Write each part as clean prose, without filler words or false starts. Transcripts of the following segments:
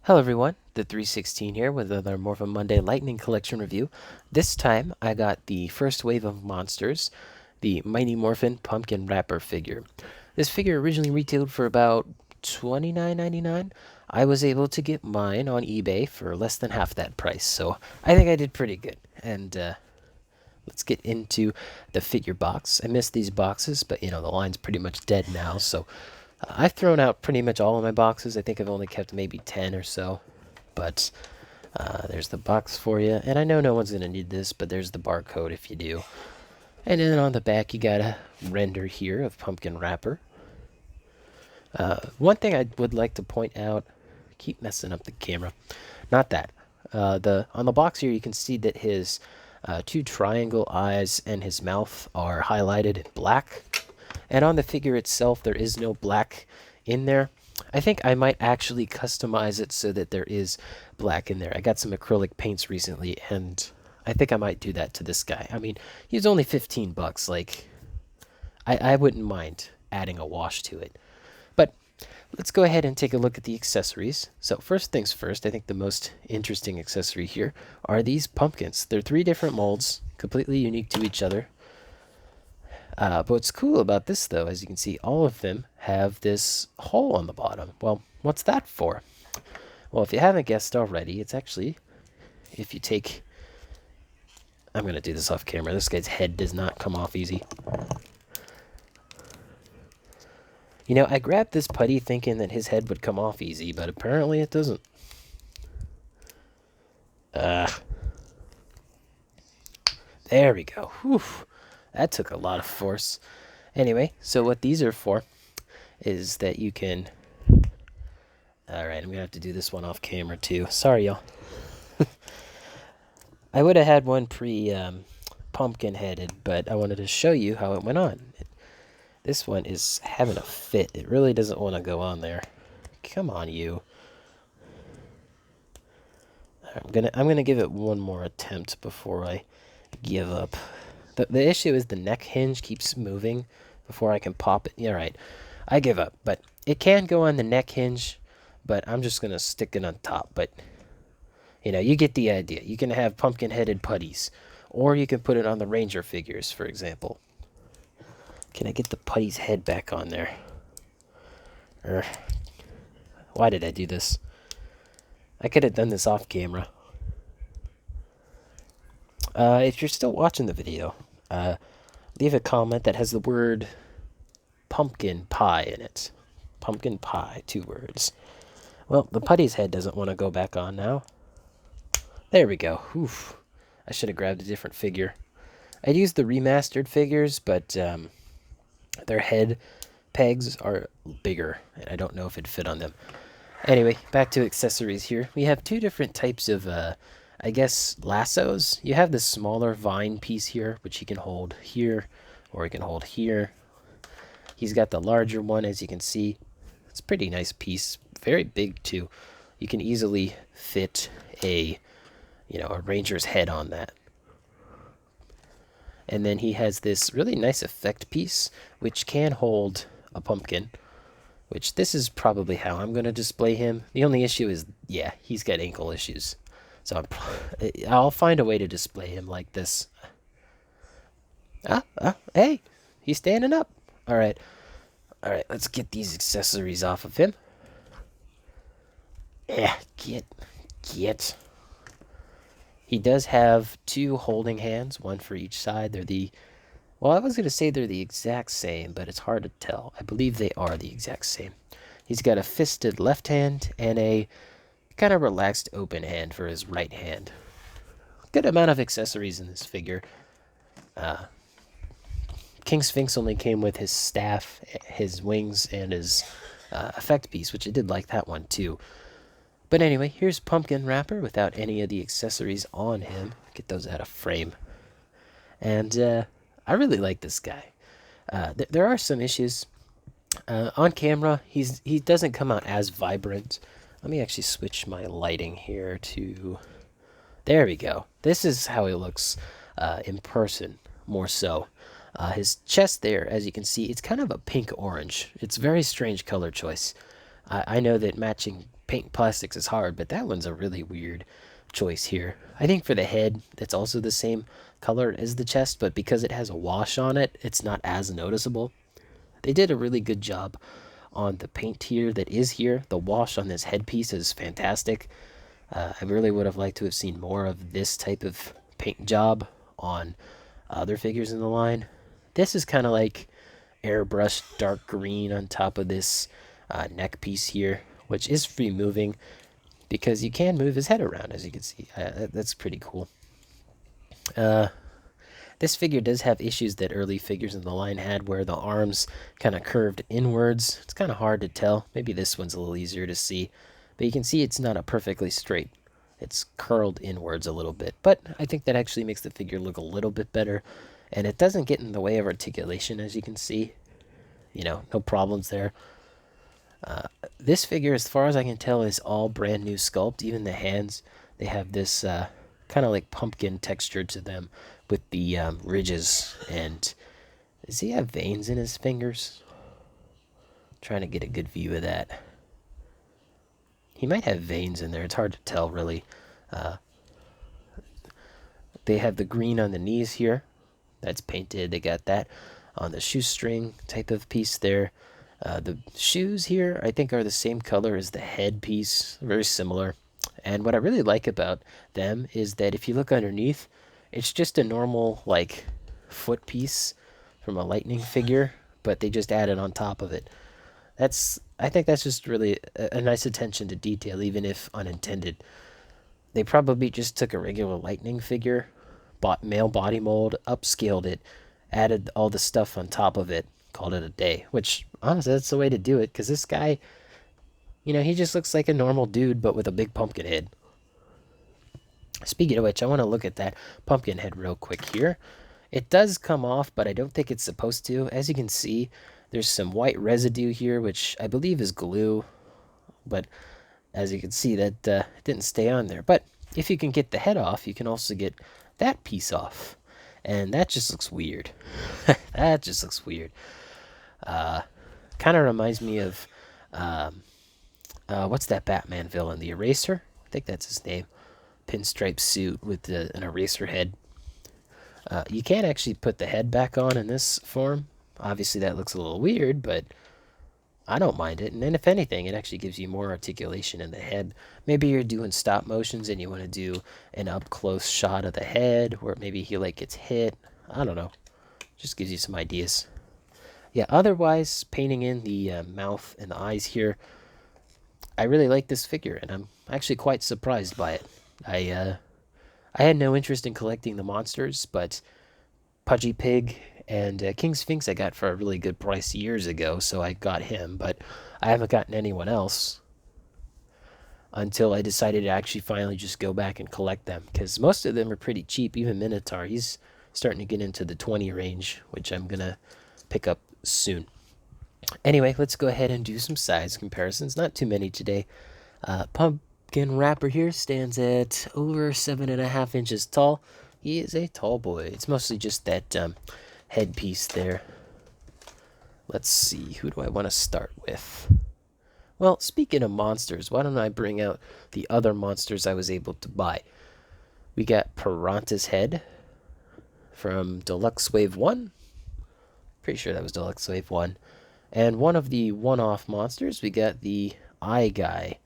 Hello everyone, the 316 here with another Morphin Monday Lightning Collection review. This time I got the first wave of monsters, the Mighty Morphin Pumpkin Wrapper figure. This figure originally retailed for about $29.99. I was able to get mine on eBay for less than half that price, so I think I did pretty good. And let's get into the figure box. I missed these boxes, but the line's pretty much dead now, so I've thrown out pretty much all of my boxes. I think I've only kept maybe 10 or so. But there's the box for you. And I know no one's going to need this, but there's the barcode if you do. And then on the back, you got a render here of pumpkin wrapper. One thing I would like to point out, keep messing up the camera. Not that. On the box here, you can see that his two triangle eyes and his mouth are highlighted in black. And on the figure itself, there is no black in there. I think I might actually customize it so that there is black in there. I got some acrylic paints recently, and I think I might do that to this guy. I mean, he's only 15 bucks. Like, I wouldn't mind adding a wash to it. But let's go ahead and take a look at the accessories. So first things first, I think the most interesting accessory here are these pumpkins. They're 3 different molds, completely unique to each other. But what's cool about this, though, as you can see, all of them have this hole on the bottom. Well, what's that for? Well, if you haven't guessed already, it's actually, if you take... I'm going to do this off camera. This guy's head does not come off easy. I grabbed this putty thinking that his head would come off easy, but apparently it doesn't. There we go. Whew. That took a lot of force. Anyway, so what these are for is that you can... Alright, I'm going to have to do this one off camera too. Sorry, y'all. I would have had one pumpkin-headed, but I wanted to show you how it went on. This one is having a fit. It really doesn't want to go on there. Come on, you. I'm gonna give it one more attempt before I give up. The issue is the neck hinge keeps moving before I can pop it. Yeah, right. I give up. But it can go on the neck hinge, but I'm just going to stick it on top. But, you get the idea. You can have pumpkin-headed putties, or you can put it on the Ranger figures, for example. Can I get the putty's head back on there? Why did I do this? I could have done this off camera. If you're still watching the video, leave a comment that has the word pumpkin pie in it. Pumpkin pie, 2 words. Well, the putty's head doesn't want to go back on now. There we go. Oof. I should have grabbed a different figure. I'd used the remastered figures, but their head pegs are bigger, and I don't know if it'd fit on them. Anyway, back to accessories here. We have 2 different types of I guess lassos. You have this smaller vine piece here, which he can hold here, or he can hold here. He's got the larger one, as you can see. It's a pretty nice piece, very big too. You can easily fit a ranger's head on that. And then he has this really nice effect piece, which can hold a pumpkin, which this is probably how I'm going to display him. The only issue is, yeah, he's got ankle issues. So I'll find a way to display him like this. Hey, he's standing up. All right, let's get these accessories off of him. Yeah, get. He does have 2 holding hands, one for each side. Well, I was going to say they're the exact same, but it's hard to tell. I believe they are the exact same. He's got a fisted left hand and a kind of relaxed open hand for his right hand. Good amount of accessories in this figure. King Sphinx only came with his staff, his wings, and his effect piece, which I did like that one too. But anyway, here's Pumpkin Wrapper without any of the accessories on him. Get those out of frame. And I really like this guy. There are some issues. On camera, he doesn't come out as vibrant. Let me actually switch my lighting here to... There we go. This is how he looks in person, more so. His chest there, as you can see, it's kind of a pink-orange. It's a very strange color choice. I know that matching paint plastics is hard, but that one's a really weird choice here. I think for the head, it's also the same color as the chest, but because it has a wash on it, it's not as noticeable. They did a really good job on the paint here that is here. The wash on this headpiece is fantastic. I really would have liked to have seen more of this type of paint job on other figures in the line. This is kind of like airbrushed dark green on top of this neck piece here, which is free moving because you can move his head around, as you can see. That's pretty cool. This figure does have issues that early figures in the line had, where the arms kind of curved inwards. It's kind of hard to tell. Maybe this one's a little easier to see, but you can see it's not a perfectly straight. It's curled inwards a little bit, but I think that actually makes the figure look a little bit better, and it doesn't get in the way of articulation, as you can see. No problems there. This figure, as far as I can tell, is all brand new sculpt. Even the hands, they have this kind of like pumpkin texture to them with the ridges. And does he have veins in his fingers? Trying to get a good view of that. He might have veins in there. It's hard to tell, really. They have the green on the knees here. That's painted. They got that on the shoestring type of piece there. The shoes here, I think, are the same color as the head piece. Very similar. And what I really like about them is that if you look underneath, it's just a normal, like, foot piece from a lightning figure, but they just added on top of it. I think that's just really a nice attention to detail, even if unintended. They probably just took a regular lightning figure, bought male body mold, upscaled it, added all the stuff on top of it, called it a day. Which, honestly, that's the way to do it, because this guy, he just looks like a normal dude, but with a big pumpkin head. Speaking of which, I want to look at that pumpkin head real quick here. It does come off, but I don't think it's supposed to. As you can see, there's some white residue here, which I believe is glue, but as you can see, that didn't stay on there. But if you can get the head off, you can also get that piece off, and that just looks weird. That just looks weird. Kind of reminds me of what's that Batman villain, the Eraser? I think that's his name. Pinstripe suit with an eraser head. You can't actually put the head back on in this form. Obviously, that looks a little weird, but I don't mind it. And then, if anything, it actually gives you more articulation in the head. Maybe you're doing stop motions and you want to do an up-close shot of the head, where maybe he gets hit. I don't know. Just gives you some ideas. Yeah, otherwise, painting in the mouth and the eyes here, I really like this figure, and I'm actually quite surprised by it. I had no interest in collecting the monsters, but Pudgy Pig and King Sphinx I got for a really good price years ago, so I got him, but I haven't gotten anyone else until I decided to actually finally just go back and collect them, because most of them are pretty cheap. Even Minotaur, he's starting to get into the 20 range, which I'm going to pick up soon. Anyway, let's go ahead and do some size comparisons. Not too many today. Pumpkin Rapper here stands at over 7.5 inches tall. He is a tall boy. It's mostly just that headpiece there. Let's see, who do I want to start with? Well, speaking of monsters, why don't I bring out the other monsters I was able to buy? We got Piranha's head from Deluxe Wave 1. Pretty sure that was Deluxe Wave 1. And one of the one-off monsters, we got the Eye Guy.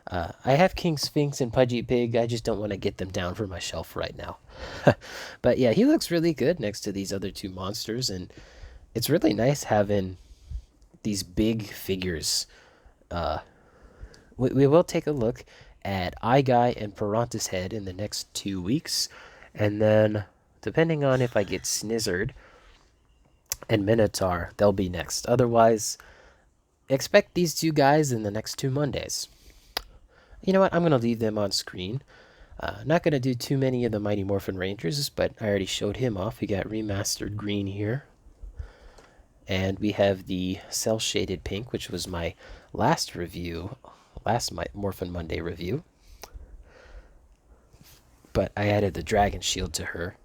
I have King Sphinx and Pudgy Pig. I just don't want to get them down from my shelf right now. But yeah, he looks really good next to these other two monsters, and it's really nice having these big figures. We will take a look at Eye Guy and Piranha's head in the next 2 weeks, and then depending on if I get Snizzard and Minotaur, they'll be next. Otherwise, expect these two guys in the next 2 Mondays. You know what? I'm going to leave them on screen. Not going to do too many of the Mighty Morphin Rangers, but I already showed him off. We got remastered green here. And we have the cell shaded pink, which was my last review, last Morphin Monday review. But I added the Dragon Shield to her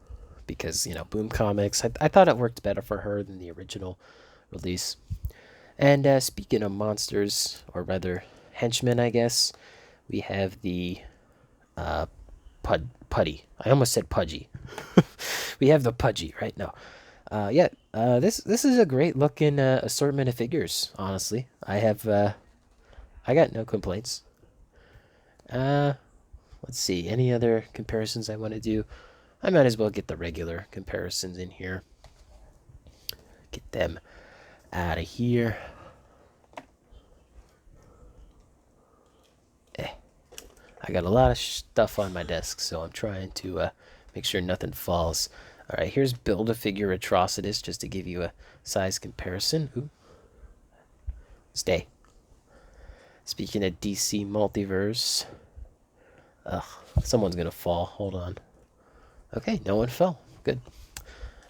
because, Boom Comics, I thought it worked better for her than the original release. And speaking of monsters, or rather henchmen, I guess, we have the Putty. I almost said Pudgy. We have the Pudgy right now. Yeah, this is a great looking assortment of figures. Honestly, I got no complaints. Uh, let's see. Any other comparisons I want to do? I might as well get the regular comparisons in here. Get them out of here. I got a lot of stuff on my desk, so I'm trying to make sure nothing falls. All right, here's Build-A-Figure Atrocitus, just to give you a size comparison. Ooh. Stay. Speaking of DC Multiverse. Ugh, someone's gonna fall. Hold on. Okay, no one fell. Good.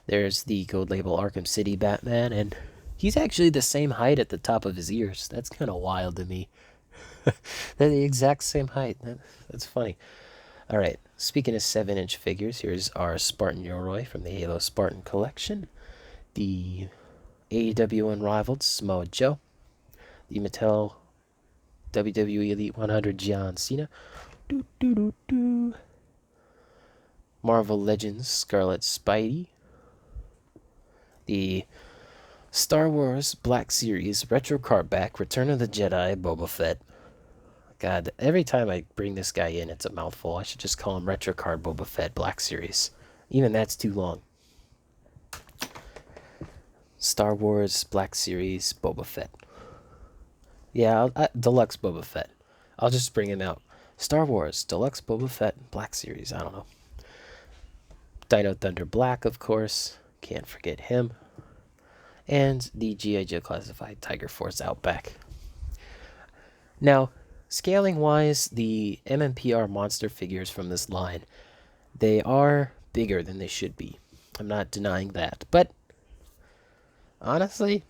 There's the Gold Label Arkham City Batman, and he's actually the same height at the top of his ears. That's kind of wild to me. They're the exact same height. That's funny. All right, speaking of 7-inch figures, here's our Spartan Yoroi from the Halo Spartan Collection, the AEW Unrivaled Samoa Joe, the Mattel WWE Elite 100 John Cena, Marvel Legends Scarlet Spidey, the Star Wars Black Series Retro Card Back Return of the Jedi Boba Fett. God, every time I bring this guy in, it's a mouthful. I should just call him Retro Card Boba Fett Black Series. Even that's too long. Star Wars Black Series Boba Fett. Yeah, Deluxe Boba Fett. I'll just bring him out. Star Wars Deluxe Boba Fett Black Series. I don't know. Dino Thunder Black, of course. Can't forget him. And the G.I. Joe Classified Tiger Force Outback. Now, scaling wise, the MMPR monster figures from this line, they are bigger than they should be. I'm not denying that. But honestly,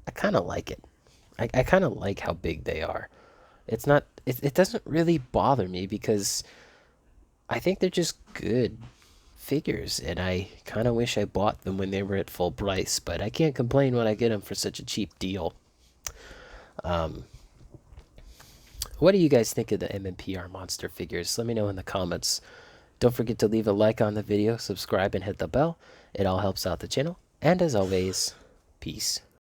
I kind of like it. I kind of like how big they are. It's not. It doesn't really bother me because I think they're just good figures, and I kind of wish I bought them when they were at full price. But I can't complain when I get them for such a cheap deal. What do you guys think of the MMPR monster figures? Let me know in the comments. Don't forget to leave a like on the video, subscribe, and hit the bell. It all helps out the channel. And as always, peace.